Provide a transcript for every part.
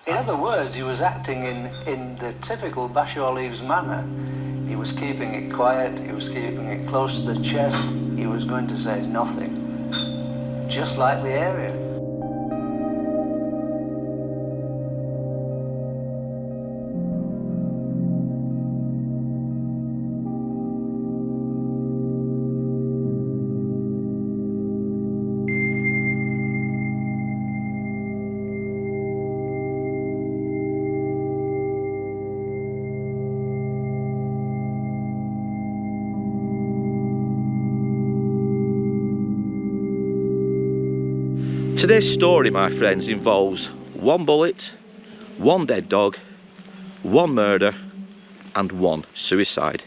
In other words, he was acting in the typical Bashall Eaves manner. He was keeping it quiet, he was keeping it close to the chest, he was going to say nothing. Just like the area. Today's story, my friends, involves one bullet, one dead dog, one murder and one suicide.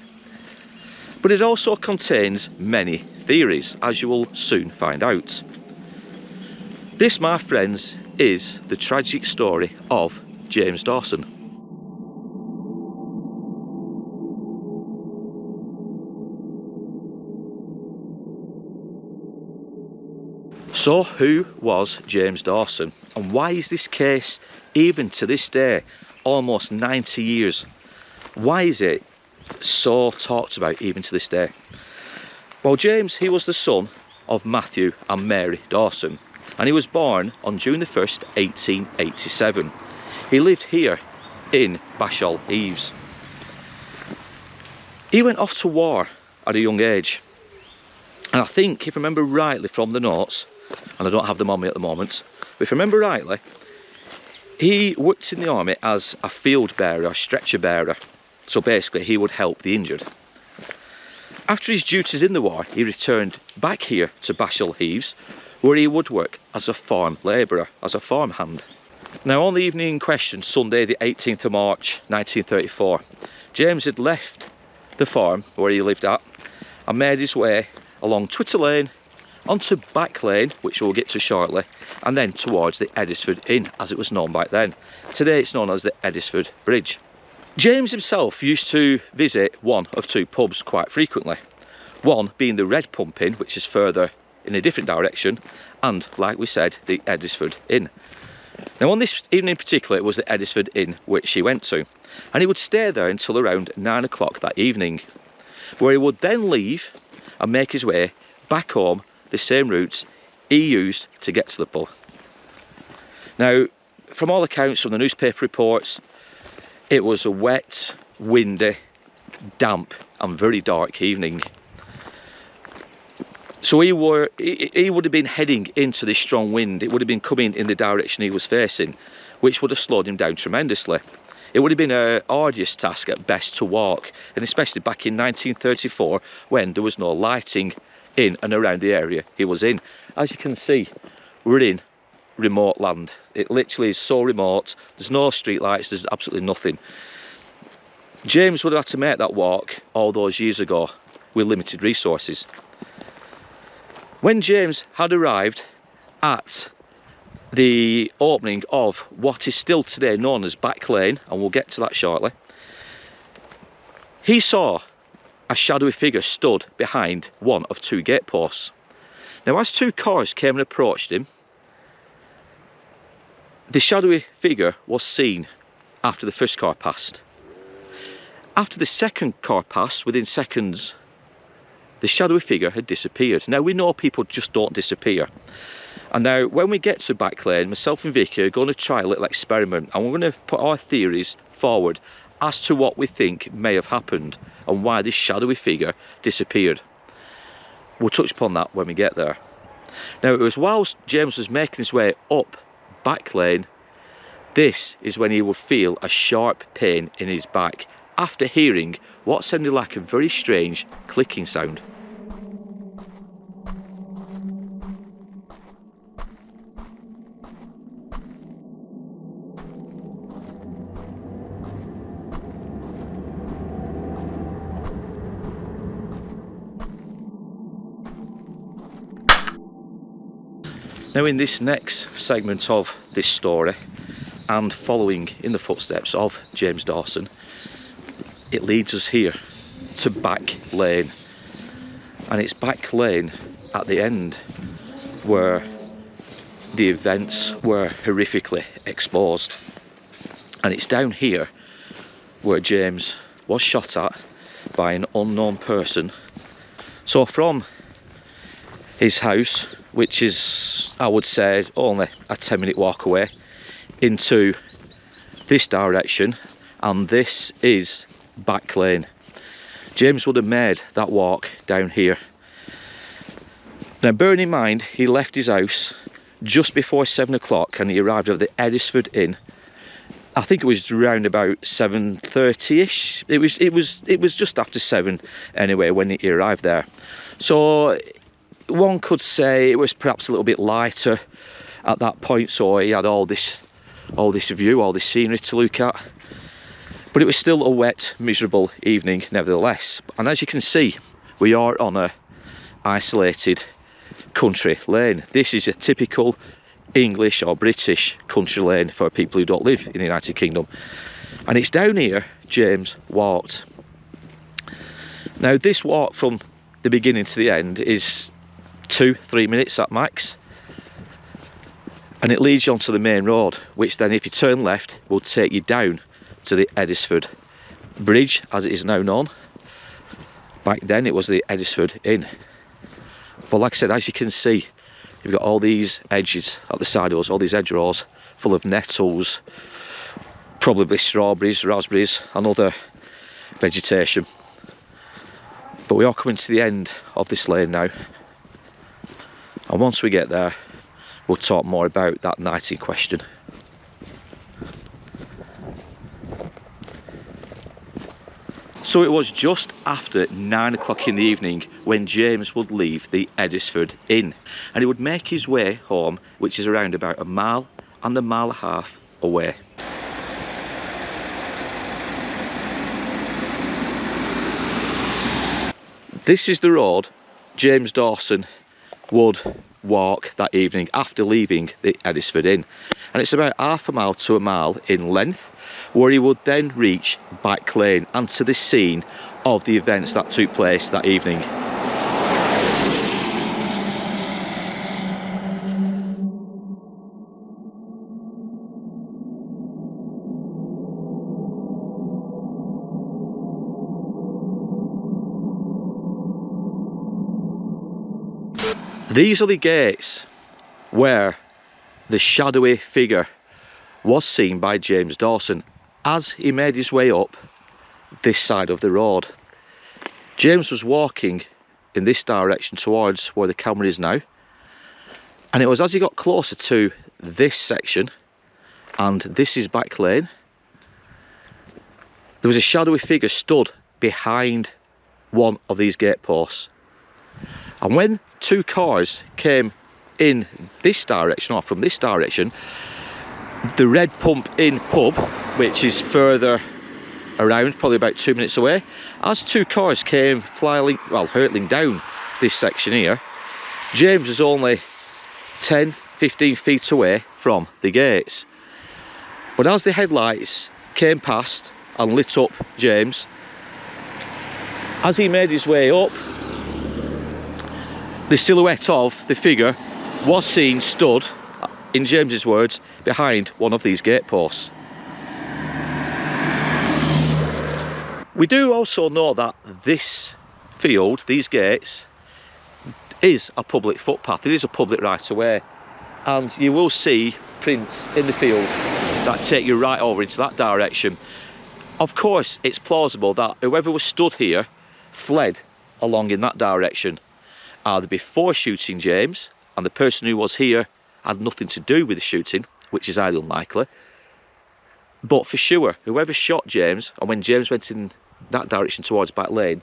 But it also contains many theories, as you will soon find out. This, my friends, is the tragic story of James Dawson. So who was James Dawson, and why is this case, even to this day, almost 90 years, why is it so talked about even to this day? Well, James, he was the son of Matthew and Mary Dawson, and he was born on June the 1st, 1887. He lived here in Bashall Eaves. He went off to war at a young age, and I think, if I remember rightly from the notes, and I don't have them on me at the moment, but if I remember rightly, he worked in the army as a field bearer, a stretcher bearer. So basically he would help the injured. After his duties in the war, he returned back here to Bashall Eaves, where he would work as a farm labourer, as a farmhand. Now, on the evening in question, Sunday the 18th of March 1934, James had left the farm where he lived at and made his way along Twitter Lane, onto Back Lane, which we'll get to shortly, and then towards the Edisford Inn, as it was known back then. Today it's known as the Edisford Bridge. James himself used to visit one of two pubs quite frequently, one being the Red Pump Inn, which is further in a different direction, and, like we said, the Edisford Inn. Now, on this evening in particular, it was the Edisford Inn which he went to, and he would stay there until around 9 o'clock that evening, where he would then leave and make his way back home the same routes he used to get to the pub. Now, from all accounts, from the newspaper reports, it was a wet, windy, damp and very dark evening. So he would have been heading into this strong wind. It would have been coming in the direction he was facing, which would have slowed him down tremendously. It would have been an arduous task at best to walk, and especially back in 1934 when there was no lighting in and around the area he was in. As you can see, we're in remote land. It literally is so remote. There's no street lights, there's absolutely nothing. James would have had to make that walk all those years ago with limited resources. When James had arrived at the opening of what is still today known as Back Lane, and we'll get to that shortly, he saw a shadowy figure stood behind one of two gateposts. Now, as two cars came and approached him, the shadowy figure was seen after the first car passed. After the second car passed, within seconds, the shadowy figure had disappeared. Now, we know people just don't disappear. And now, when we get to Back Lane, myself and Vicky are going to try a little experiment, and we're going to put our theories forward as to what we think may have happened and why this shadowy figure disappeared. We'll touch upon that when we get there. Now, it was whilst James was making his way up Back Lane, this is when he would feel a sharp pain in his back after hearing what sounded like a very strange clicking sound. Now, in this next segment of this story, and following in the footsteps of James Dawson, it leads us here to Back Lane. And it's Back Lane at the end where the events were horrifically exposed. And it's down here where James was shot at by an unknown person. So from his house, which is, I would say, only a 10-minute walk away, into this direction, and this is back lane. James would have made that walk down here. Now, bearing in mind, he left his house just before 7 o'clock and he arrived at the Edisford Inn. I think it was around about 7:30ish. It was just after 7 anyway when he arrived there. So one could say it was perhaps a little bit lighter at that point, so he had all this view, all this scenery to look at. But it was still a wet, miserable evening nevertheless. And as you can see, we are on a isolated country lane. This is a typical English or British country lane for people who don't live in the United Kingdom. And it's down here James walked. Now, this walk from the beginning to the end is 2-3 minutes at max. And it leads you onto the main road, which then, if you turn left, will take you down to the Edisford Bridge, as it is now known. Back then it was the Edisford Inn. But like I said, as you can see, you've got all these edges at the side of us, all these hedgerows full of nettles, probably strawberries, raspberries and other vegetation. But we are coming to the end of this lane now, and once we get there, we'll talk more about that night in question. So it was just after 9 o'clock in the evening when James would leave the Edisford Inn, and he would make his way home, which is around about 1.5 miles away. This is the road James Dawson would walk that evening after leaving the Edisford Inn, and it's about 1/2 mile to 1 mile in length, where he would then reach Back Lane and to the scene of the events that took place that evening. These are the gates where the shadowy figure was seen by James Dawson as he made his way up this side of the road. James was walking in this direction towards where the camera is now, and it was as he got closer to this section, and this is Back Lane, there was a shadowy figure stood behind one of these gate posts. And when 2 cars came in this direction, or from this direction, the Red Pump Inn pub, which is further around, probably about 2 minutes away, as 2 cars came hurtling down this section here, James was only 10-15 feet away from the gates. But as the headlights came past and lit up James, as he made his way up, the silhouette of the figure was seen stood, in James's words, behind one of these gate posts. We do also know that this field, these gates, is a public footpath. It is a public right of way, and you will see prints in the field that take you right over into that direction. Of course, it's plausible that whoever was stood here fled along in that direction, either before shooting James, and the person who was here had nothing to do with the shooting, which is highly unlikely. But for sure, whoever shot James, and when James went in that direction towards Back Lane,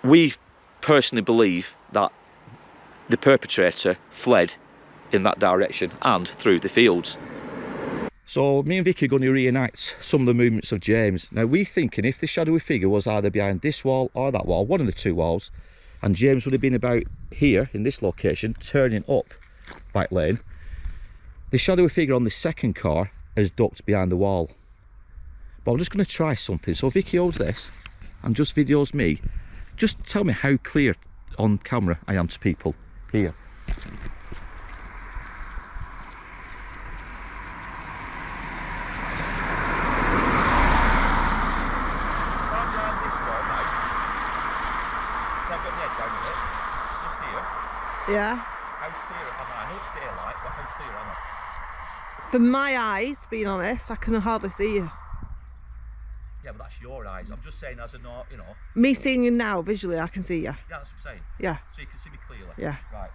we personally believe that the perpetrator fled in that direction and through the fields. So me and Vicky are going to reenact some of the movements of James. Now, we're thinking if the shadowy figure was either behind this wall or that wall, one of the 2 walls, and James would have been about here in this location, turning up Back Lane, the shadowy figure on the second car has ducked behind the wall. But I'm just going to try something. So Vicky holds this and just videos me. Just tell me how clear on camera I am to people here. Yeah. How clear am I? I know it's daylight, but how clear am I? For my eyes, being honest, I can hardly see you. Yeah, but that's your eyes. I'm just saying as a not, you know. Me seeing you now, visually, I can see you. Yeah, that's what I'm saying. Yeah. So you can see me clearly. Yeah. Right.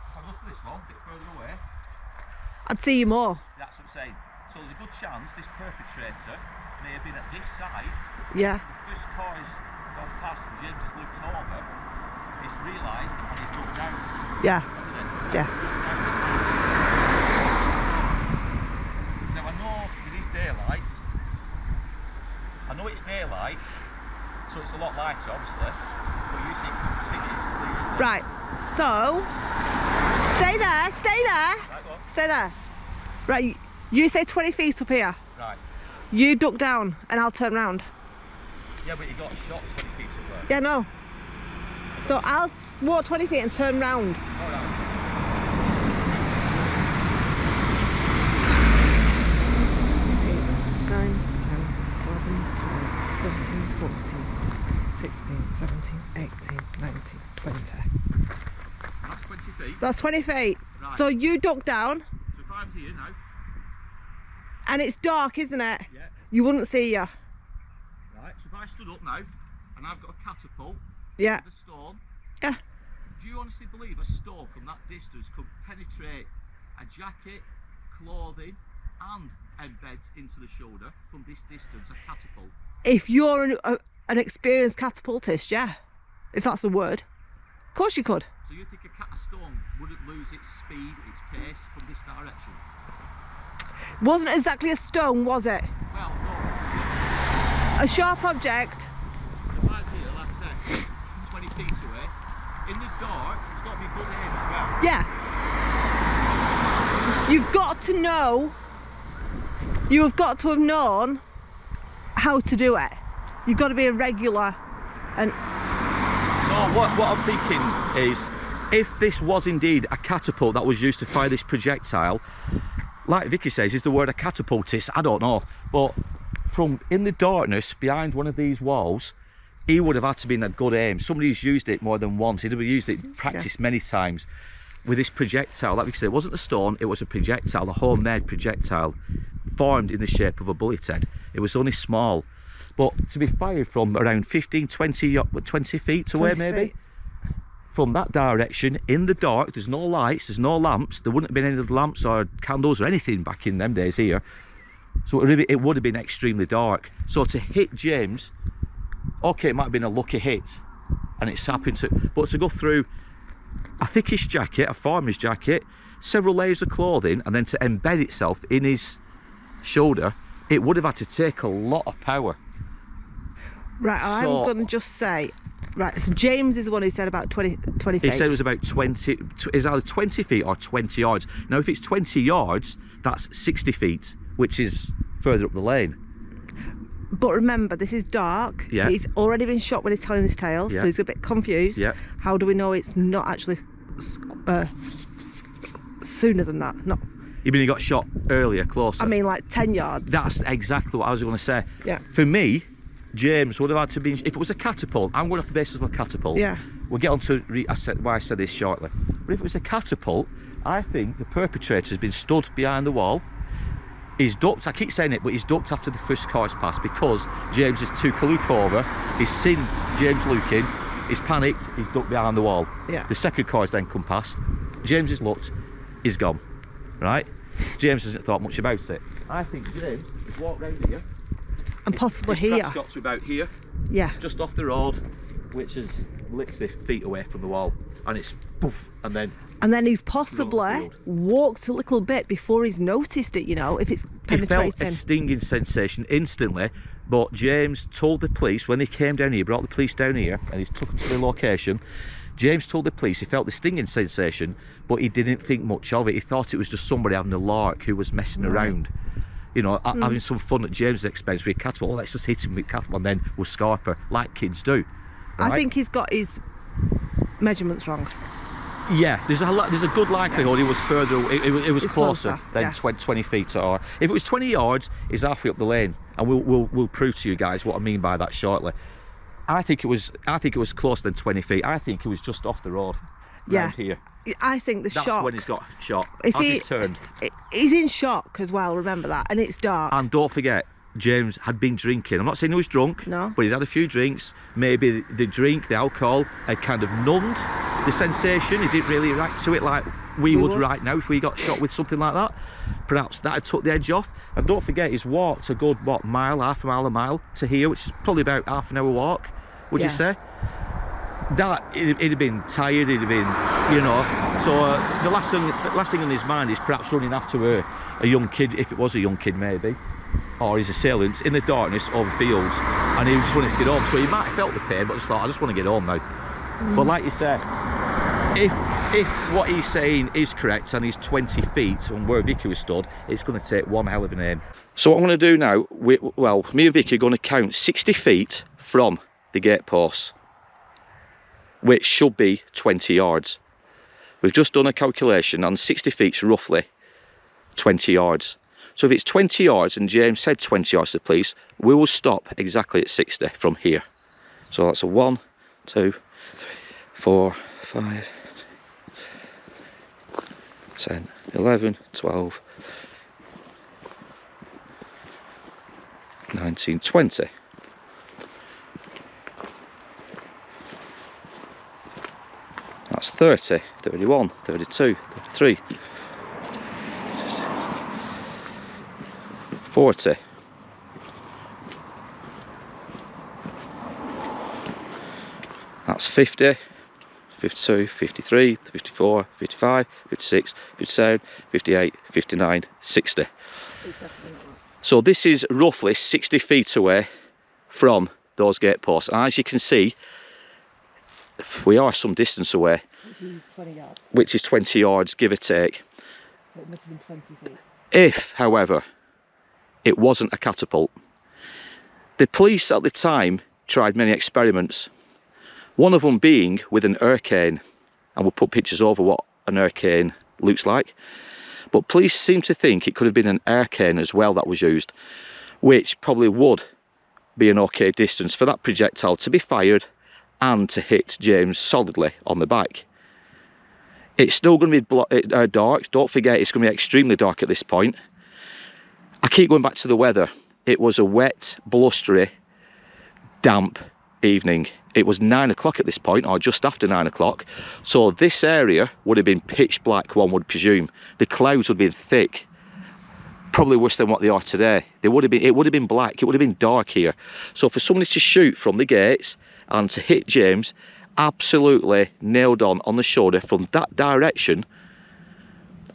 If I go to this one, a bit further away. I'd see you more. That's what I'm saying. So there's a good chance this perpetrator may have been at this side. Yeah. The first car has gone past and James has looked over. He's realised and he's looked down. Yeah. Hasn't it? Yeah. Now I know it is daylight. I know it's daylight, so it's a lot lighter, obviously. But you see, it's clear, isn't it? Right. So, stay there. Stay there. Right, go on. Stay there. Right. You say 20 feet up here. Right. You duck down, and I'll turn round. Yeah, but you got shot 20 feet up there. Yeah, no. So I'll walk 20 feet and turn round. All right. 8, 9, 10, 11, 12, 13, 14, 16, 17, 18, 19, 20. That's 20 feet. That's 20 feet. Right. So you duck down, So if I'm here now. and it's dark, isn't it? Yeah. You wouldn't see you. Right. So if I stood up now, and I've got a catapult. Yeah. With a stone. Yeah. Do you honestly believe a stone from that distance could penetrate a jacket, clothing, and embed into the shoulder from this distance? A catapult. If you're an experienced catapultist, yeah. If that's the word. Of course you could. So you think a stone wouldn't lose its speed, its pace from this direction? Wasn't exactly a stone, was it? Well, no. A sharp object. So right here, like I said, 20 feet away, in the dark, it's got to be good aim as well. Yeah. You've got to know, you have got to have known how to do it. You've got to be a regular. And So what I'm thinking is, if this was indeed a catapult that was used to fire this projectile, like Vicky says, is the word a catapultist? I don't know. But from in the darkness behind one of these walls, he would have had to be in a good aim. Somebody who's used it more than once. He'd have used it, practiced many times with this projectile. Like we said, it wasn't a stone, it was a projectile, a homemade projectile formed in the shape of a bullet head. It was only small, but to be fired from around 15, 20 feet away, 20 maybe. feet. From that direction, in the dark, there's no lights, there's no lamps. There wouldn't have been any lamps or candles or anything back in them days here. So it would have been extremely dark. So to hit James, okay, it might have been a lucky hit, and it's happened to, but to go through a thickish jacket, a farmer's jacket, several layers of clothing, and then to embed itself in his shoulder, it would have had to take a lot of power. right, So- I'm going to just say, right, so James is the one who said about 20 feet. He said it was about 20, it's either 20 feet or 20 yards. Now, if it's 20 yards, that's 60 feet, which is further up the lane. But remember, this is dark. Yeah. He's already been shot when he's telling this tale, Yeah. so he's a bit confused. Yeah. How do we know it's not actually sooner than that? Not. You mean he got shot earlier, closer? I mean, like 10 yards. That's exactly what I was going to say. Yeah. For me, James would have had to be, if it was a catapult, I'm going off the basis of a catapult. Yeah. We'll get on to why I said this shortly. But if it was a catapult, I think the perpetrator has been stood behind the wall. He's ducked, I keep saying it, but he's ducked after the first car's passed because James has took a look over, he's seen James looking, he's panicked, he's ducked behind the wall. Yeah. The second car's then come past, James has looked, he's gone, right? James hasn't thought much about it. I think James has walked round here. And possibly His here. trap's got to about here, Yeah. just off the road, which is literally feet away from the wall, and it's poof, and then And then he's Roll possibly the field. walked a little bit before he's noticed it, you know, if it's he penetrating. felt a stinging sensation instantly. But James told the police when they came down here, brought the police down here, and he took them to the location. James told the police he felt the stinging sensation, but he didn't think much of it. He thought it was just somebody having a lark who was messing around, you know, having some fun at James's expense with a catapult. Oh, let's just hit him with a catapult, and then we'll scarper like kids do. I right? think he's got his measurements wrong. Yeah, there's a good likelihood he was further. It was It's closer closer, than yeah. 20 feet. Or if it was 20 yards, he's halfway up the lane, and we'll prove to you guys what I mean by that shortly. I think it was closer than 20 feet. I think it was just off the road. Yeah. Round here. I think the That's shock. when he's got shot. If As he's turned. He's in shock as well, remember that, and it's dark. And don't forget, James had been drinking. I'm not saying he was drunk, No. but he'd had a few drinks. Maybe the drink, the alcohol, had kind of numbed the sensation. He didn't really react to it like we would right now if we got shot with something like that. Perhaps that had took the edge off. And don't forget, he's walked a good, what, half a mile to here, which is probably about half an hour walk, would you say? That he'd have been tired, he'd have been, you know. So the last thing on his mind is perhaps running after a young kid, if it was a young kid maybe, or his assailant in the darkness over fields, and he just wanted to get home. So he might have felt the pain, but just thought, I just want to get home now. But like you said, if what he's saying is correct and he's 20 feet from where Vicky was stood, it's going to take one hell of an aim. So what I'm going to do now, me and Vicky are going to count 60 feet from the gatepost, which should be 20 yards. We've just done a calculation and 60 feet's roughly 20 yards. So if it's 20 yards and James said 20 yards to the police, we will stop exactly at 60 from here. So that's a 1, 2, 3, 4, 5, 10, 11, 12, 19, 20. That's 30, 31, 32, 33, 40. That's 50, 52, 53, 54, 55, 56, 57, 58, 59, 60. So this is roughly 60 feet away from those gateposts. And as you can see, we are some distance away. Which is 20 yards. Which is 20 yards, give or take. So it must have been 20 feet. If, however, it wasn't a catapult. The police at the time tried many experiments. One of them being with an hurricane. And we'll put pictures over what an hurricane looks like. But police seem to think it could have been an hurricane as well that was used, which probably would be an okay distance for that projectile to be fired and to hit James solidly on the back. It's still going to be dark. Don't forget, it's going to be extremely dark at this point. I keep going back to the weather. It was a wet, blustery, damp evening. It was 9 o'clock at this point, or just after 9 o'clock. So this area would have been pitch black, one would presume. The clouds would have been thick, probably worse than what they are today. It would have been black, it would have been dark here. So for somebody to shoot from the gates and to hit James absolutely nailed on the shoulder from that direction,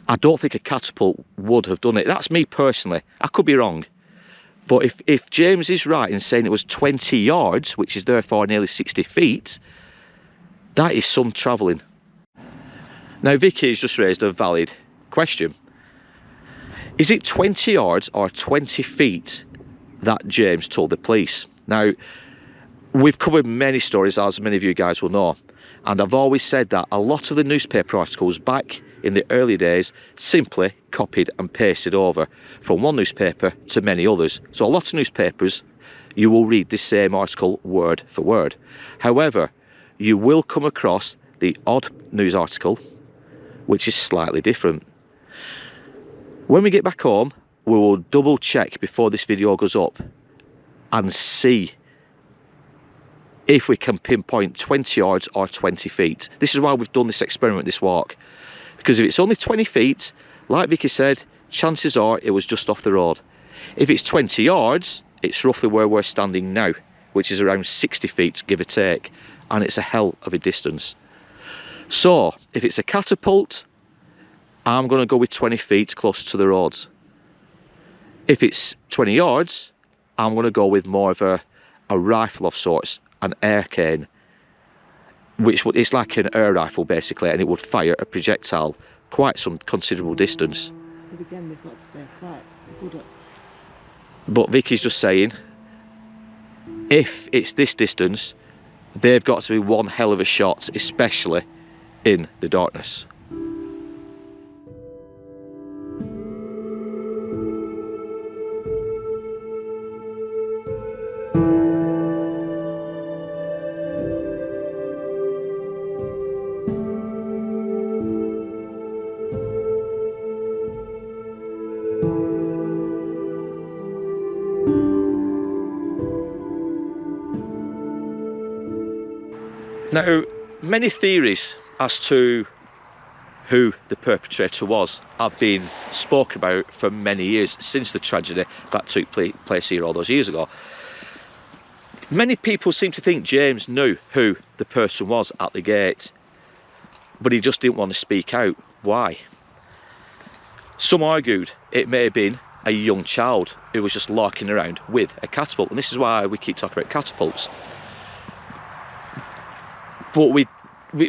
I don't think a catapult would have done it. That's me personally. I could be wrong. But if James is right in saying it was 20 yards, which is therefore nearly 60 feet, that is some travelling. Now Vicky has just raised a valid question. Is it 20 yards or 20 feet that James told the police? Now, we've covered many stories, as many of you guys will know, and I've always said that a lot of the newspaper articles back in the early days simply copied and pasted over from one newspaper to many others. So a lot of newspapers, you will read the same article word for word. However, you will come across the odd news article, which is slightly different. When we get back home, we will double check before this video goes up and see if we can pinpoint 20 yards or 20 feet. This is why we've done this experiment, this walk. Because if it's only 20 feet, like Vicky said, chances are it was just off the road. If it's 20 yards, it's roughly where we're standing now, which is around 60 feet, give or take, and it's a hell of a distance. So, if it's a catapult, I'm going to go with 20 feet closer to the roads. If it's 20 yards, I'm going to go with more of a rifle of sorts, an air cane, which it's like an air rifle basically, and it would fire a projectile quite some considerable distance. But again, we've got to be quite good at. But Vicky's just saying, if it's this distance, they've got to be one hell of a shot, especially in the darkness. Now, many theories as to who the perpetrator was have been spoken about for many years, since the tragedy that took place here all those years ago. Many people seem to think James knew who the person was at the gate, but he just didn't want to speak out. Why? Some argued it may have been a young child who was just larking around with a catapult, and this is why we keep talking about catapults. But we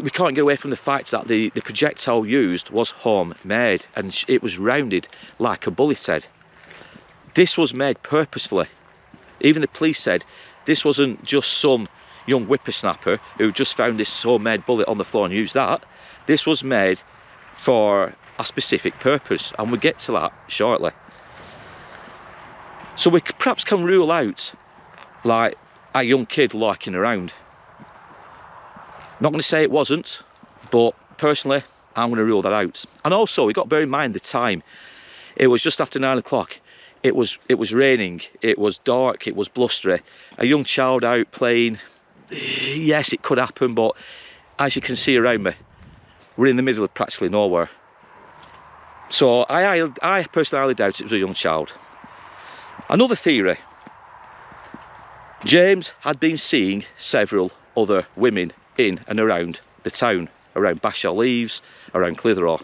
can't get away from the fact that the projectile used was homemade, and it was rounded like a bullet head. This was made purposefully. Even the police said this wasn't just some young whippersnapper who just found this homemade bullet on the floor and used that. This was made for a specific purpose, and we'll get to that shortly. So we perhaps can rule out like a young kid larking around. Not going to say it wasn't, but personally I'm going to rule that out. And also, we got to bear in mind the time. It was just after 9 o'clock. It was raining, it was dark, it was blustery. A young child out playing, yes, it could happen, but as you can see around me, we're in the middle of practically nowhere. So I personally highly doubt it was a young child. Another theory: James had been seeing several other women in and around the town, around Bashall Eaves, around Clitheroe.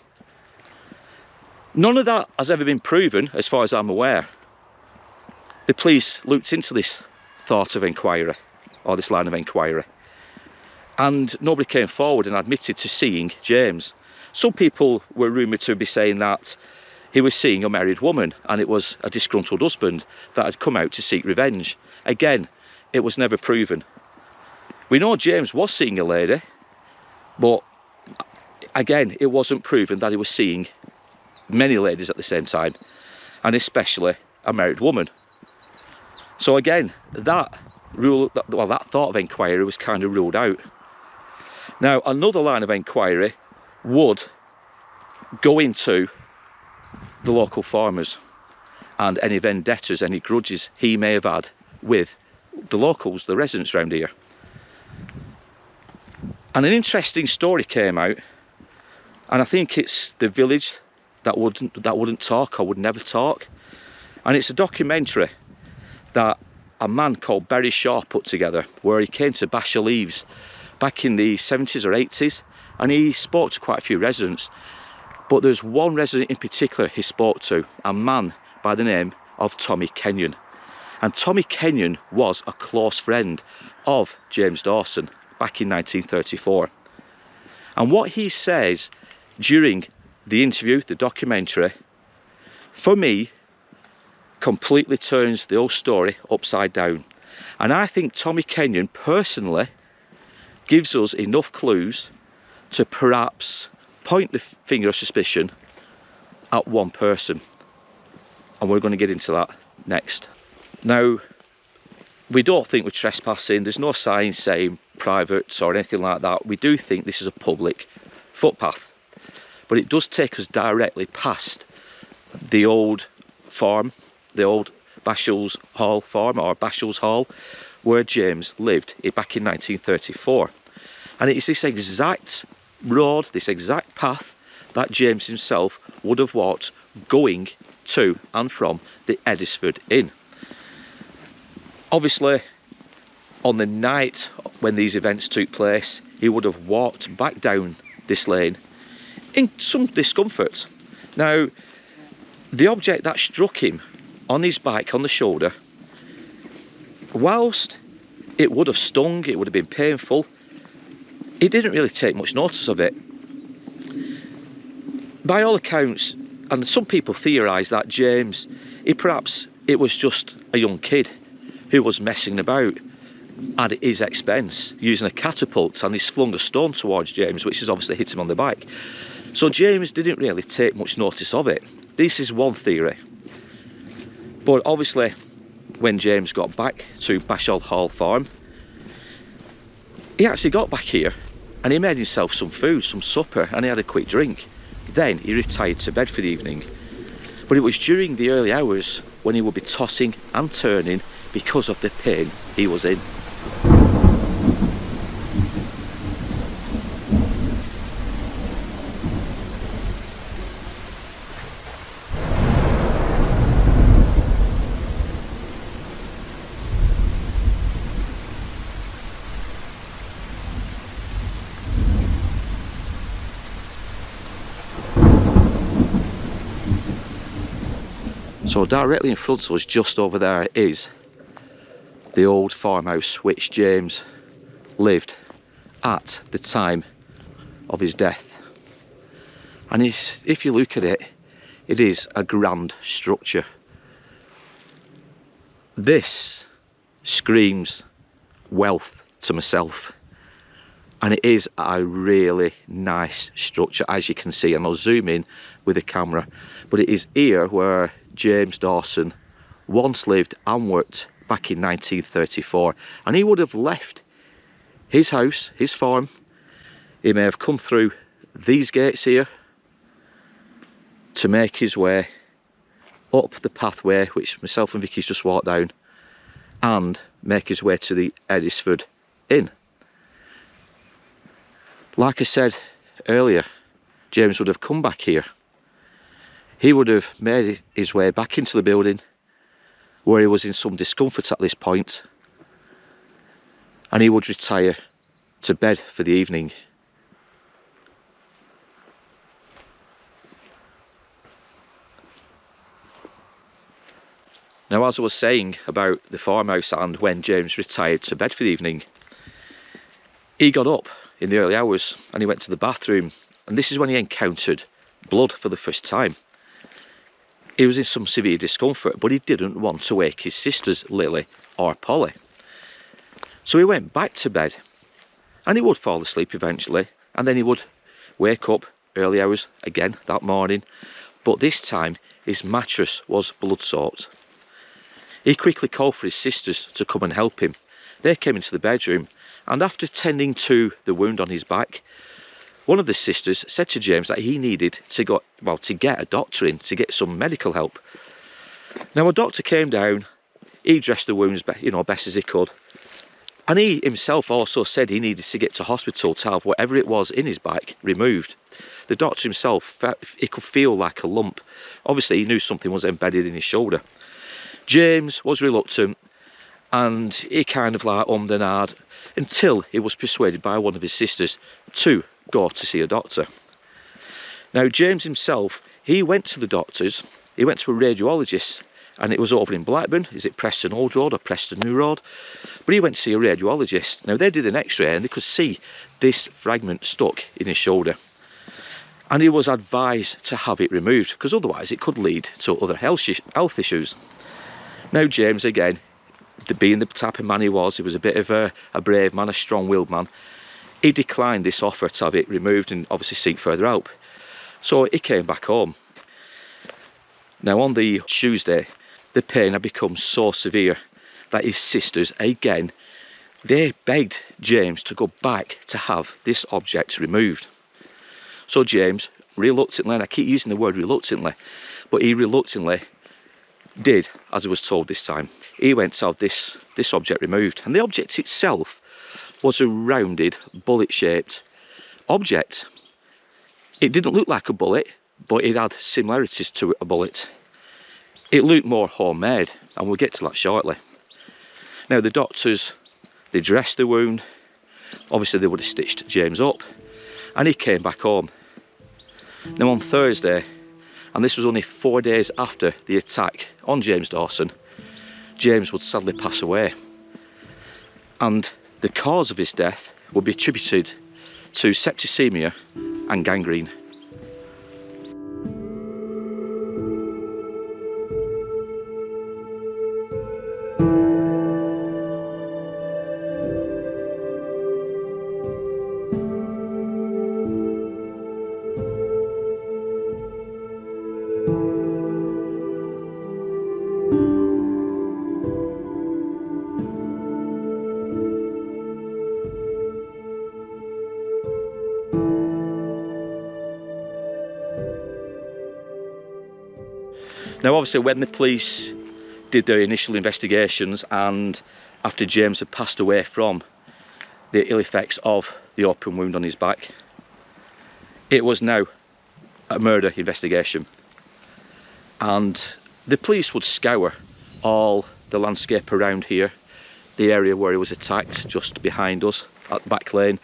None of that has ever been proven, as far as I'm aware. The police looked into this thought of inquiry, or this line of inquiry, and nobody came forward and admitted to seeing James. Some people were rumoured to be saying that he was seeing a married woman, and it was a disgruntled husband that had come out to seek revenge. Again, it was never proven. We know James was seeing a lady, but again, it wasn't proven that he was seeing many ladies at the same time, and especially a married woman. So again, that thought of inquiry was kind of ruled out. Now, another line of inquiry would go into the local farmers and any vendettas, any grudges he may have had with the locals, the residents around here. And an interesting story came out, and I think it's the village that wouldn't talk, or would never talk. And it's a documentary that a man called Barry Shaw put together, where he came to Bashall Eaves back in the 70s or 80s, and he spoke to quite a few residents. But there's one resident in particular he spoke to, a man by the name of Tommy Kenyon. And Tommy Kenyon was a close friend of James Dawson back in 1934. And what he says during the interview, the documentary, for me, completely turns the whole story upside down. And I think Tommy Kenyon personally gives us enough clues to perhaps point the finger of suspicion at one person. And we're going to get into that next. Now, we don't think we're trespassing. There's no sign saying private or anything like that. We do think this is a public footpath. But it does take us directly past the old farm, the old Bashall's Hall farm, or Bashall's Hall, where James lived back in 1934. And it is this exact road, this exact path, that James himself would have walked going to and from the Edisford Inn. Obviously, on the night when these events took place, he would have walked back down this lane in some discomfort. Now, the object that struck him on his bike, on the shoulder, whilst it would have stung, it would have been painful, he didn't really take much notice of it. By all accounts, and some people theorise that James, it was just a young kid who was messing about at his expense, using a catapult, and he's flung a stone towards James, which has obviously hit him on the bike. So James didn't really take much notice of it. This is one theory. But obviously, when James got back to Bashall Hall Farm, he actually got back here and he made himself some food, some supper, and he had a quick drink. Then he retired to bed for the evening. But it was during the early hours when he would be tossing and turning because of the pain he was in. So directly in front of us, just over there, is the old farmhouse which James lived at the time of his death. And if you look at it, it is a grand structure. This screams wealth to myself, and it is a really nice structure, as you can see, and I'll zoom in with the camera, but it is here where James Dawson once lived and worked back in 1934, and he would have left his house, his farm. He may have come through these gates here to make his way up the pathway which myself and Vicky's just walked down, and make his way to the Edisford Inn. Like I said earlier, James would have come back here. He would have made his way back into the building where he was in some discomfort at this point, and he would retire to bed for the evening. Now, as I was saying about the farmhouse and when James retired to bed for the evening, he got up in the early hours and he went to the bathroom, and this is when he encountered blood for the first time. He was in some severe discomfort, but he didn't want to wake his sisters, Lily or Polly. So he went back to bed, and he would fall asleep eventually, and then he would wake up early hours again that morning, but this time his mattress was blood-soaked. He quickly called for his sisters to come and help him. They came into the bedroom, and after tending to the wound on his back, one of the sisters said to James that he needed to get a doctor in to get some medical help. Now, a doctor came down, he dressed the wounds best as he could, and he himself also said he needed to get to hospital to have whatever it was in his back removed. The doctor himself, he could feel like a lump. Obviously, he knew something was embedded in his shoulder. James was reluctant, and he kind of like ummed and ahed until he was persuaded by one of his sisters to go to see a doctor. Now, James himself, he went to the doctors, he went to a radiologist, and it was over in Blackburn. Is it Preston Old Road or Preston New Road? But he went to see a radiologist. Now, they did an x-ray and they could see this fragment stuck in his shoulder, and he was advised to have it removed because otherwise it could lead to other health issues. Now, James, again, being the type of man he was a bit of a brave man, a strong-willed man. He declined this offer to have it removed and obviously seek further help. So he came back home. Now, on the Tuesday, the pain had become so severe that his sisters, again, they begged James to go back to have this object removed. So James, reluctantly, and I keep using the word reluctantly, but he reluctantly did as he was told this time. He went to have this object removed, and the object itself was a rounded, bullet-shaped object. It didn't look like a bullet, but it had similarities to a bullet. It looked more homemade, and we'll get to that shortly. Now, the doctors, they dressed the wound. Obviously, they would have stitched James up, and he came back home. Now, on Thursday, and this was only 4 days after the attack on James Dawson, James would sadly pass away. And the cause of his death would be attributed to septicemia and gangrene. Now, obviously, when the police did their initial investigations, and after James had passed away from the ill effects of the open wound on his back, it was now a murder investigation. And the police would scour all the landscape around here, the area where he was attacked just behind us at the back lane,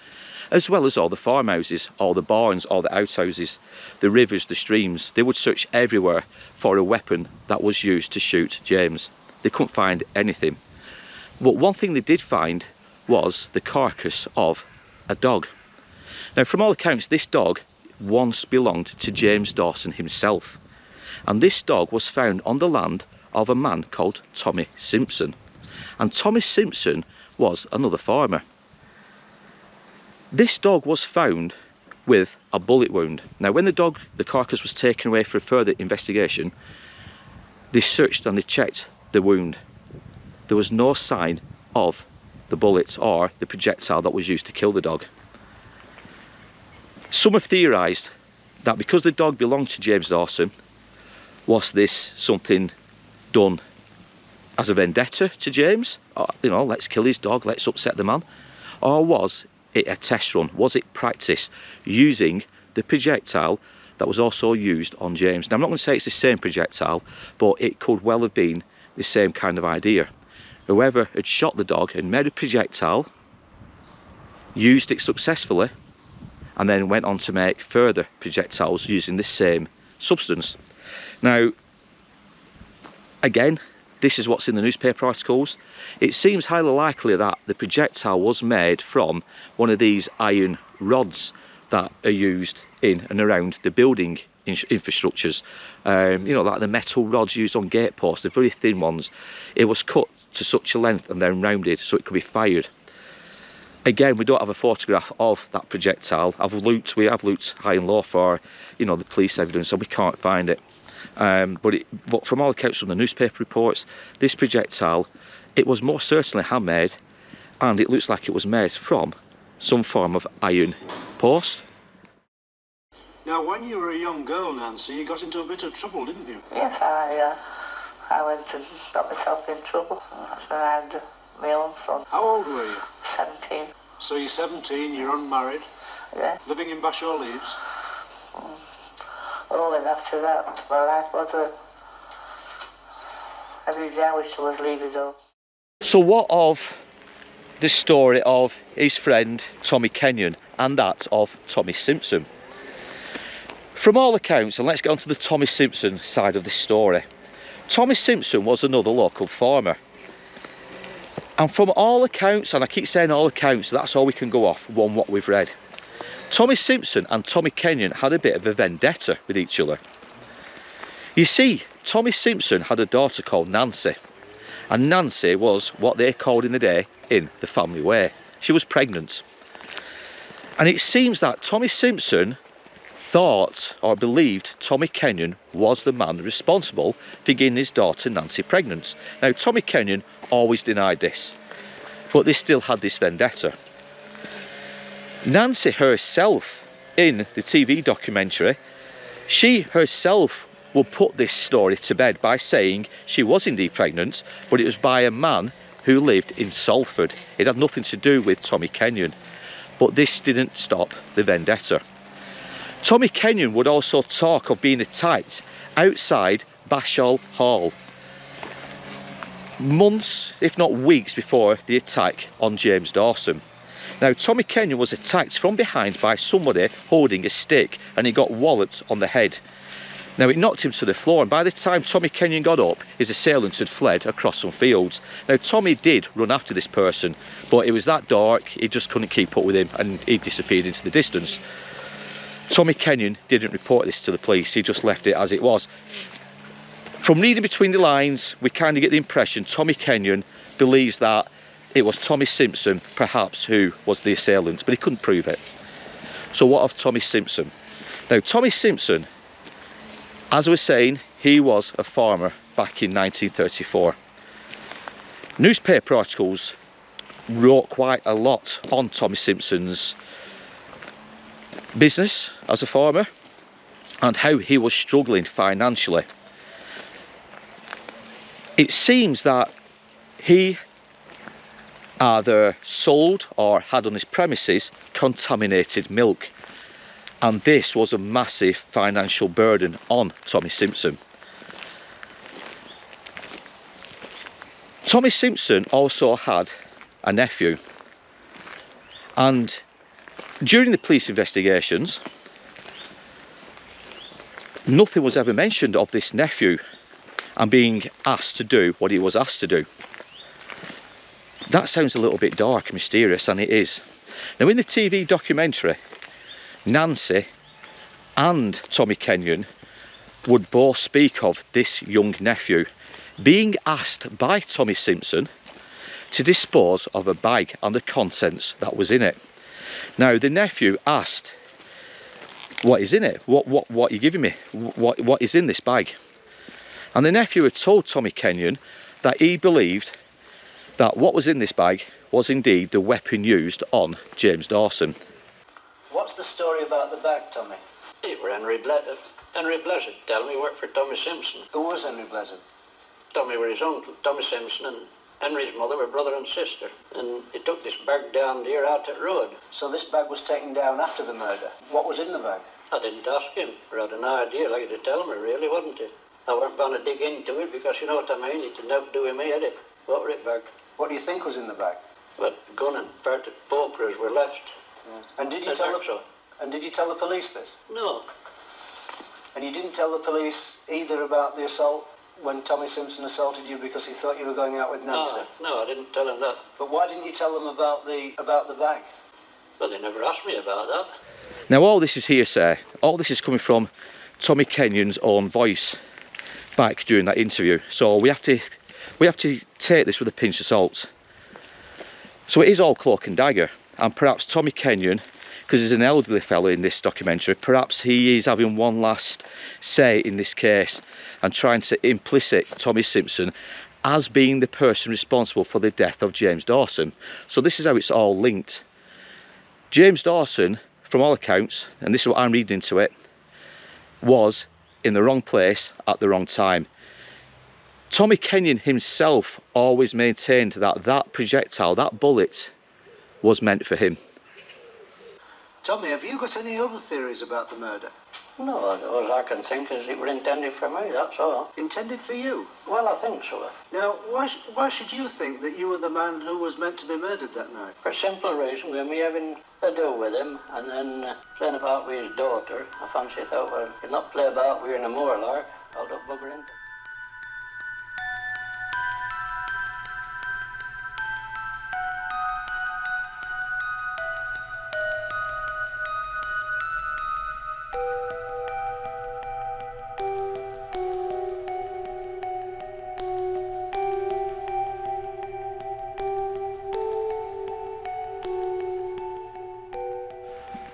as well as all the farmhouses, all the barns, all the outhouses, the rivers, the streams. They would search everywhere for a weapon that was used to shoot James. They couldn't find anything. But one thing they did find was the carcass of a dog. Now, from all accounts, this dog once belonged to James Dawson himself. And this dog was found on the land of a man called Tommy Simpson. And Tommy Simpson was another farmer. This dog was found with a bullet wound. Now, when the carcass was taken away for further investigation, they searched and they checked the wound. There was no sign of the bullet or the projectile that was used to kill the dog. Some have theorised that because the dog belonged to James Dawson, was this something done as a vendetta to James? Or, you know, let's kill his dog, let's upset the man. Or was it a test run? Was it practiced using the projectile that was also used on James? Now, I'm not going to say it's the same projectile, but it could well have been the same kind of idea. Whoever had shot the dog and made a projectile, used it successfully, and then went on to make further projectiles using the same substance. Now, again, this is what's in the newspaper articles. It seems highly likely that the projectile was made from one of these iron rods that are used in and around the building infrastructures. You know, like the metal rods used on gate posts, the very thin ones. It was cut to such a length and then rounded so it could be fired. Again, we don't have a photograph of that projectile. We have looked high and low for, you know, the police evidence, and we can't find it. But from all accounts from the newspaper reports, this projectile, it was most certainly handmade, and it looks like it was made from some form of iron post. Now, when you were a young girl, Nancy, you got into a bit of trouble, didn't you? Yes, I went and got myself in trouble. That's when I had my own son. How old were you? 17. So you're 17, you're unmarried, Yeah. living in Bashall Eaves. Oh, and after that, my life was every day I wished I was leaving home. So what of the story of his friend Tommy Kenyon and that of Tommy Simpson? From all accounts, and let's get on to the Tommy Simpson side of this story. Tommy Simpson was another local farmer. And from all accounts, and I keep saying all accounts, that's all we can go off, one what we've read. Tommy Simpson and Tommy Kenyon had a bit of a vendetta with each other. You see, Tommy Simpson had a daughter called Nancy. And Nancy was what they called in the day, in the family way. She was pregnant. And it seems that Tommy Simpson thought or believed Tommy Kenyon was the man responsible for getting his daughter Nancy pregnant. Now, Tommy Kenyon always denied this, but they still had this vendetta. Nancy herself, in the TV documentary, she herself will put this story to bed by saying she was indeed pregnant, but it was by a man who lived in Salford. It had nothing to do with Tommy Kenyon, but this didn't stop the vendetta. Tommy Kenyon would also talk of being attacked outside Bashall Hall, months, if not weeks, before the attack on James Dawson. Now, Tommy Kenyon was attacked from behind by somebody holding a stick, and he got walloped on the head. Now, it knocked him to the floor, and by the time Tommy Kenyon got up, his assailant had fled across some fields. Now, Tommy did run after this person, but it was that dark, he just couldn't keep up with him, and he disappeared into the distance. Tommy Kenyon didn't report this to the police, he just left it as it was. From reading between the lines, we kind of get the impression Tommy Kenyon believes that it was Tommy Simpson, perhaps, who was the assailant, but he couldn't prove it. So what of Tommy Simpson? Now, Tommy Simpson, as I was saying, he was a farmer back in 1934. Newspaper articles wrote quite a lot on Tommy Simpson's business as a farmer and how he was struggling financially. It seems that he either sold or had on his premises contaminated milk, and this was a massive financial burden on Tommy Simpson. Tommy Simpson also had a nephew, and During the police investigations, nothing was ever mentioned of this nephew and being asked to do what he was asked to do. That sounds a little bit dark and mysterious, and it is. Now, in the TV documentary, Nancy and Tommy Kenyon would both speak of this young nephew being asked by Tommy Simpson to dispose of a bag and the contents that was in it. Now, the nephew asked, "What is in it? What are you giving me? What is in this bag?" And the nephew had told Tommy Kenyon that he believed that what was in this bag was indeed the weapon used on James Dawson. What's the story about the bag, Tommy? It were Henry Blessed. Tell me, worked for Tommy Simpson. Who was Henry Blessed? Tommy were his uncle. Tommy Simpson and Henry's mother were brother and sister. And he took this bag down there out at road. So this bag was taken down after the murder. What was in the bag? I didn't ask him, or I had an idea, like to tell me, really, wasn't it? I weren't going to dig into it because you know what I mean. It had nothing to do with me, had it? What were it bag? What do you think was in the bag? But gun and part of pokers were left. And did you tell the police this? No. And you didn't tell the police either about the assault when Tommy Simpson assaulted you because he thought you were going out with Nancy? No, I didn't tell him that. But why didn't you tell them about the bag? Well, they never asked me about that. Now, all this is hearsay. All this is coming from Tommy Kenyon's own voice back during that interview. So we have to take this with a pinch of salt. So it is all cloak and dagger, and perhaps Tommy Kenyon, because he's an elderly fellow in this documentary, perhaps he is having one last say in this case and trying to implicit Tommy Simpson as being the person responsible for the death of James Dawson. So this is how it's all linked. James Dawson, from all accounts, and this is what I'm reading into it, was in the wrong place at the wrong time. Tommy Kenyon himself always maintained that that projectile, that bullet, was meant for him. Tommy, have you got any other theories about the murder? No, all I can think is it were intended for me, that's all. Intended for you? Well, I think so. Now, why should you think that you were the man who was meant to be murdered that night? For a simple reason, with me having a do with him and then playing about with his daughter, I fancy thought, well, he'll not play about with her no more, like, I'll not bugger him.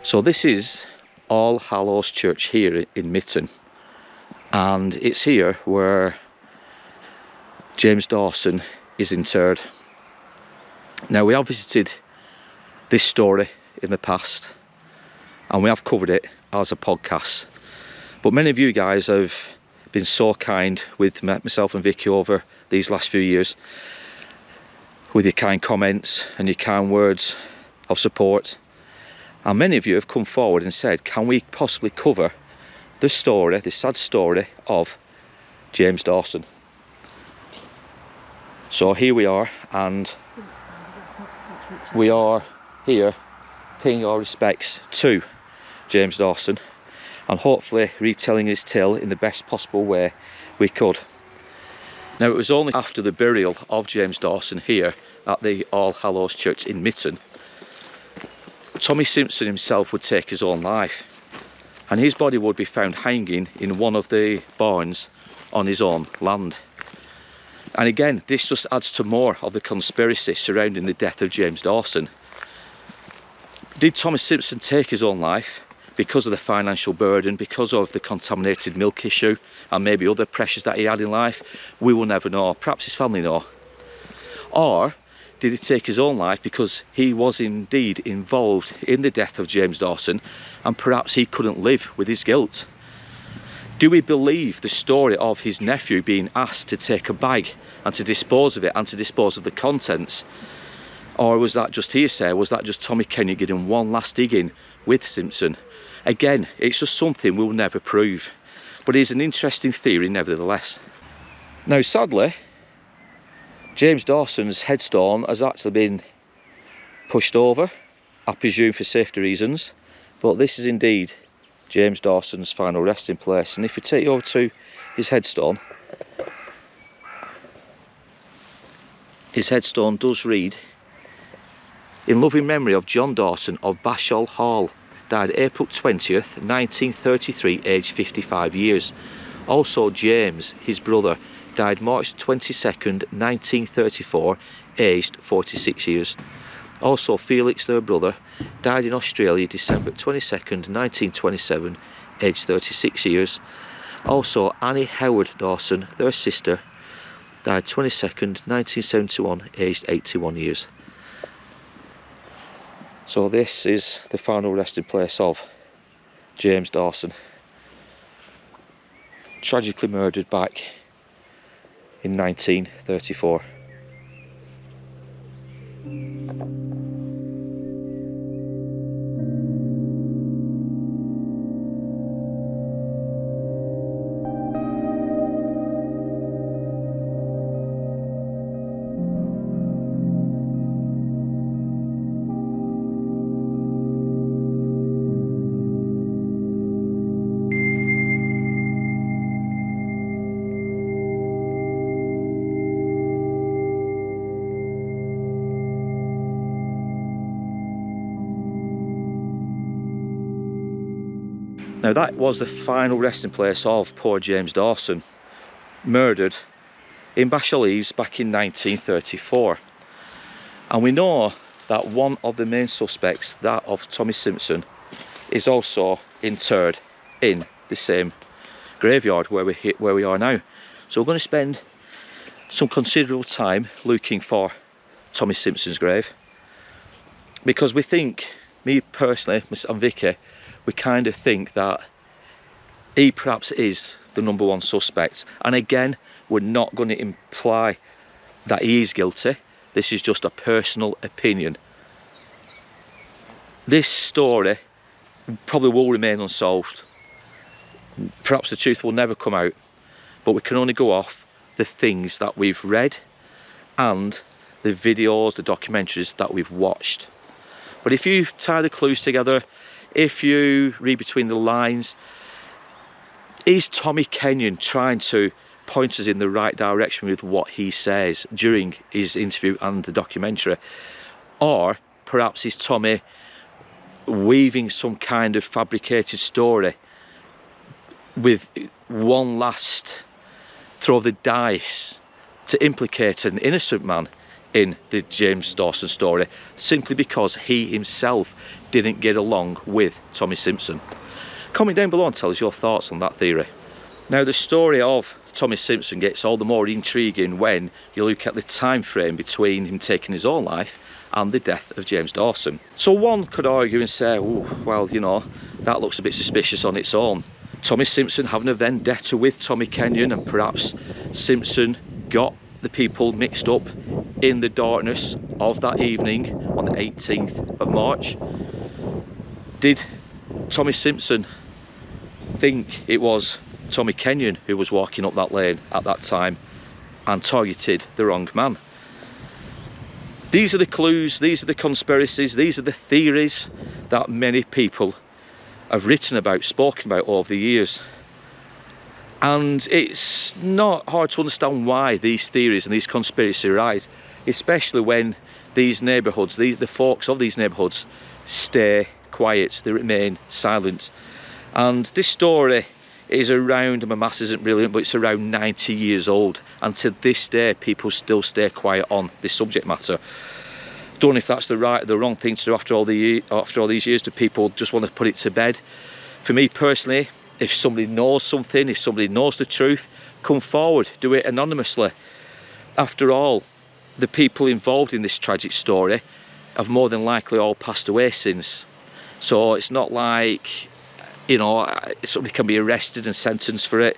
So this is All Hallows Church here in Mitton, and it's here where James Dawson is interred. Now, we have visited this story in the past and we have covered it as a podcast, but many of you guys have been so kind with myself and Vicky over these last few years with your kind comments and your kind words of support. And many of you have come forward and said, can we possibly cover the story, the sad story of James Dawson? So here we are, and we are here paying our respects to James Dawson and hopefully retelling his tale in the best possible way we could. Now, it was only after the burial of James Dawson here at the All Hallows Church in Mitton, Tommy Simpson himself would take his own life, and his body would be found hanging in one of the barns on his own land. And again, this just adds to more of the conspiracy surrounding the death of James Dawson. Did Tommy Simpson take his own life because of the financial burden, because of the contaminated milk issue, and maybe other pressures that he had in life? We will never know. Perhaps his family know. Or did he take his own life because he was indeed involved in the death of James Dawson and perhaps he couldn't live with his guilt? Do we believe the story of his nephew being asked to take a bag and to dispose of it and to dispose of the contents? Or was that just hearsay? Was that just Tommy Kenyon getting one last dig in with Simpson? Again, it's just something we'll never prove, but it is an interesting theory nevertheless. Now, sadly, James Dawson's headstone has actually been pushed over I presume for safety reasons, but this is indeed James Dawson's final resting place. And if you take you over to his headstone does read, "In loving memory of John Dawson of Bashall Hall, died April 20th, 1933, aged 55 years. Also James, his brother, died March 22nd, 1934, aged 46 years. Also Felix, their brother, died in Australia December 22nd, 1927, aged 36 years. Also Annie Howard Dawson, their sister, died 22nd, 1971, aged 81 years." So this is the final resting place of James Dawson. Tragically murdered back in 1934. Now that was the final resting place of poor James Dawson, murdered in Bashall Eaves back in 1934. And we know that one of the main suspects, that of Tommy Simpson, is also interred in the same graveyard where we are now. So we're going to spend some considerable time looking for Tommy Simpson's grave, because we think, me personally and Vicky, we kind of think that he perhaps is the #1 suspect. And again, we're not going to imply that he is guilty. This is just a personal opinion. This story probably will remain unsolved. Perhaps the truth will never come out, but we can only go off the things that we've read and the videos, the documentaries that we've watched. But if you tie the clues together, if you read between the lines, is Tommy Kenyon trying to point us in the right direction with what he says during his interview and the documentary? Or perhaps is Tommy weaving some kind of fabricated story with one last throw of the dice to implicate an innocent man in the James Dawson story, simply because he himself didn't get along with Tommy Simpson? Comment down below and tell us your thoughts on that theory. Now, the story of Tommy Simpson gets all the more intriguing when you look at the time frame between him taking his own life and the death of James Dawson. So one could argue and say, oh, well, you know, that looks a bit suspicious on its own. Tommy Simpson having a vendetta with Tommy Kenyon, and perhaps Simpson got the people mixed up in the darkness of that evening on the 18th of March. Did Tommy Simpson think it was Tommy Kenyon who was walking up that lane at that time and targeted the wrong man? These are the clues, these are the conspiracies, these are the theories that many people have written about, spoken about over the years. And it's not hard to understand why these theories and these conspiracies arise, especially when these neighbourhoods, the folks of these neighbourhoods stay quiet, they remain silent. And this story is around, and my maths isn't brilliant, but it's around 90 years old, and to this day people still stay quiet on this subject matter. Don't know if that's the right or the wrong thing to do after all these years. Do people just want to put it to bed? For me personally, if somebody knows something, if somebody knows the truth, come forward, do it anonymously. After all, the people involved in this tragic story have more than likely all passed away since. So it's not like, you know, somebody can be arrested and sentenced for it.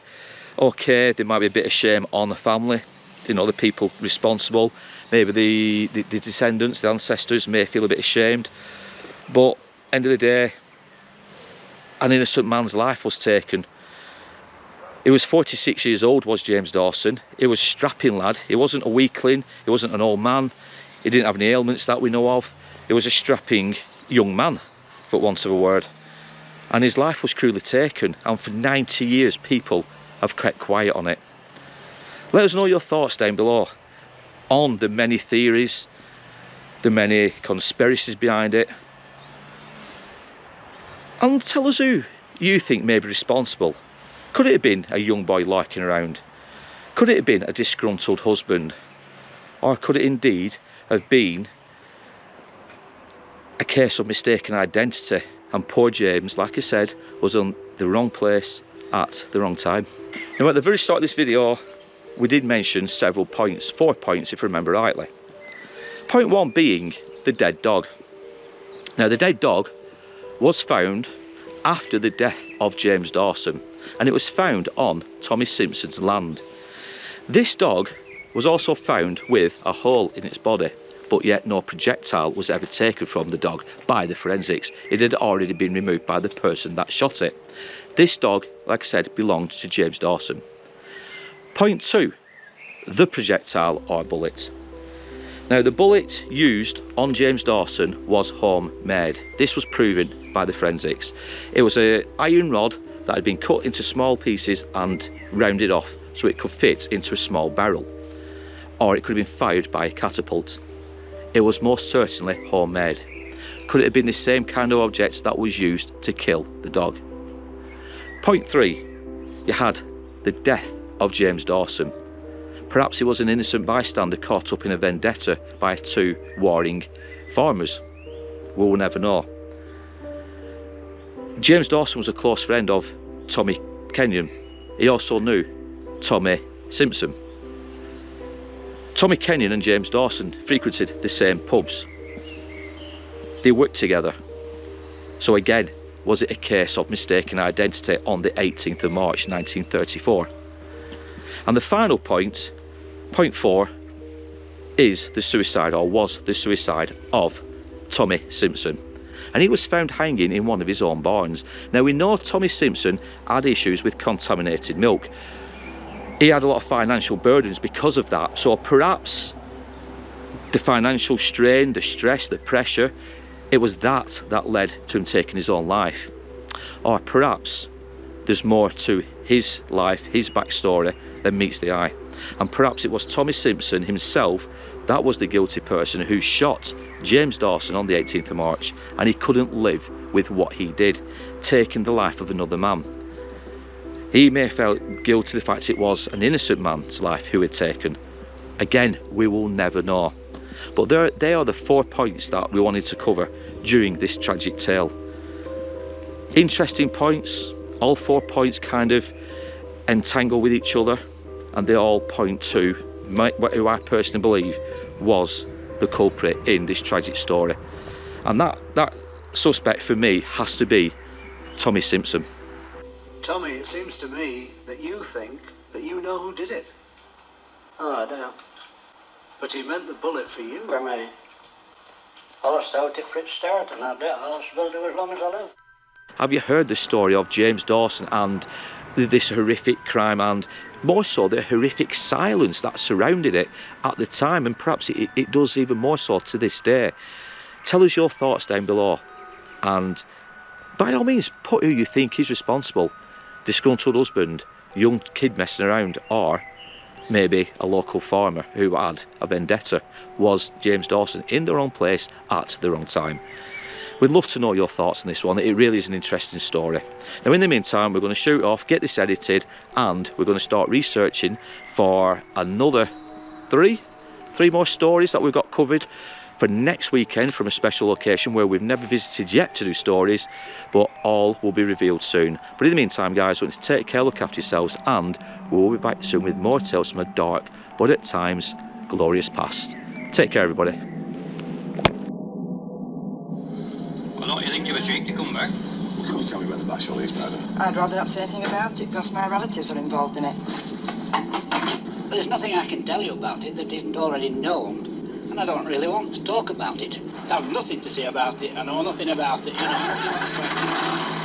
Okay, there might be a bit of shame on the family, you know, the people responsible. Maybe the descendants, the ancestors may feel a bit ashamed. But end of the day, an innocent man's life was taken. He was 46 years old, was James Dawson. He was a strapping lad. He wasn't a weakling. He wasn't an old man. He didn't have any ailments that we know of. He was a strapping young man, for want of a word. And his life was cruelly taken, and for 90 years people have kept quiet on it. Let us know your thoughts down below on the many theories, the many conspiracies behind it, and tell us who you think may be responsible. Could it have been a young boy lurking around? Could it have been a disgruntled husband? Or could it indeed have been a case of mistaken identity, and poor James, like I said, was on the wrong place at the wrong time? Now, at the very start of this video, we did mention several points, 4 points if I remember rightly. Point 1 being the dead dog. Now, the dead dog was found after the death of James Dawson, and it was found on Tommy Simpson's land. This dog was also found with a hole in its body, but yet no projectile was ever taken from the dog by the forensics. It had already been removed by the person that shot it. This dog, like I said, belonged to James Dawson. Point 2, the projectile or bullet. Now, the bullet used on James Dawson was homemade. This was proven by the forensics. It was an iron rod that had been cut into small pieces and rounded off so it could fit into a small barrel, or it could have been fired by a catapult. It was most certainly homemade. Could it have been the same kind of object that was used to kill the dog? Point 3, you had the death of James Dawson. Perhaps he was an innocent bystander caught up in a vendetta by 2 warring farmers. We will never know. James Dawson was a close friend of Tommy Kenyon. He also knew Tommy Simpson. Tommy Kenyon and James Dawson frequented the same pubs. They worked together. So again, was it a case of mistaken identity on the 18th of March 1934? And the final point, point 4, is the suicide, or was the suicide, of Tommy Simpson. And he was found hanging in one of his own barns. Now, we know Tommy Simpson had issues with contaminated milk. He had a lot of financial burdens because of that. So perhaps the financial strain, the stress, the pressure, it was that led to him taking his own life. Or perhaps there's more to his life, his backstory, than meets the eye. And perhaps it was Tommy Simpson himself that was the guilty person who shot James Dawson on the 18th of March, and he couldn't live with what he did, taking the life of another man. He may have felt guilty of the fact it was an innocent man's life who had taken. Again, we will never know. But they are the 4 points that we wanted to cover during this tragic tale. Interesting points. All 4 points kind of entangle with each other, and they all point to who I personally believe was the culprit in this tragic story. And that suspect for me has to be Tommy Simpson. Tommy, it seems to me that you think that you know who did it. Oh, I do. But he meant the bullet for you. For me. I'll stout it for its start, and I'll do as long as I live. Have you heard the story of James Dawson and this horrific crime, and more so the horrific silence that surrounded it at the time, and perhaps it does even more so to this day? Tell us your thoughts down below, and by all means put who you think is responsible. Disgruntled husband, young kid messing around, or maybe a local farmer who had a vendetta. Was James Dawson in the wrong place at the wrong time? We'd love to know your thoughts on this one. It really is an interesting story. Now, in the meantime, we're going to shoot off, get this edited, and we're going to start researching for another three more stories that we've got covered for next weekend from a special location where we've never visited yet to do stories, but all will be revealed soon. But in the meantime, guys, I want you to take care, look after yourselves, and we'll be back soon with more tales from a dark, but at times, glorious past. Take care, everybody. Well, don't you think you were cheek to come back? Can't tell me about the Bashall Eaves murder. I'd rather not say anything about it because my relatives are involved in it. There's nothing I can tell you about it that isn't already known, and I don't really want to talk about it. I've nothing to say about it. I know nothing about it, you know.